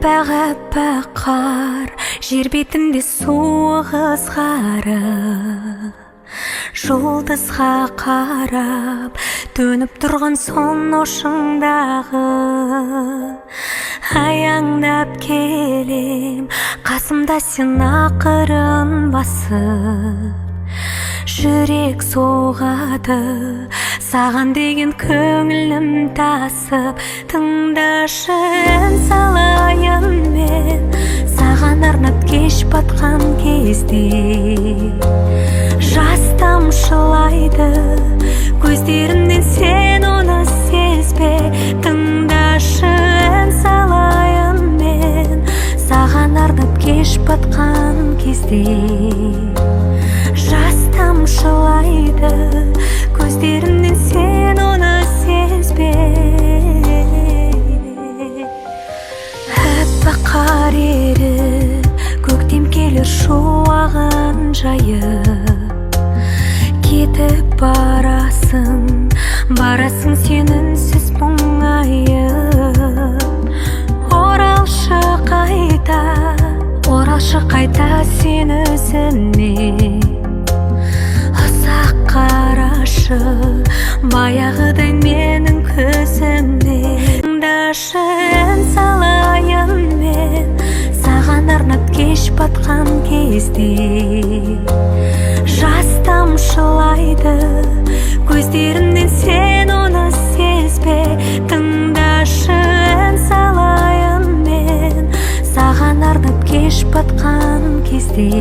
Әппақ қар жер бетінде суық ызғары, жұлдызға қарап төніп тұрған сон ошыңдағы. Аяңдап келем, қасымда сен ақырын басып, жүрек соғады, саған деген көңілім тасып. Тыңдашы, ән салайын мен саған арнап кеш батқан кезде. Жас тамшылайды көздерімнен, сен оны сезбе. Тыңдашы, ән салайын мен саған арнап кеш батқан кезде. Жас тамшылайды көздерімнен, сен оны сезбе. Әппақ қар еріп, көктем келер шуағын жайып, кетіп барасың, барасың сен үнсіз мұңайып. Оралшы қайта, оралшы қайта сен өзіңе. Ұзақ қарашы баяғыдай менің көзіме. Тыңдашы, ән салайын мен саған арнап кеш батқан кезде. Жас тамшылайды көздерімнен, сен оны сезбе. Тыңдашы, ән салайын мен саған арнап кеш батқан кезде.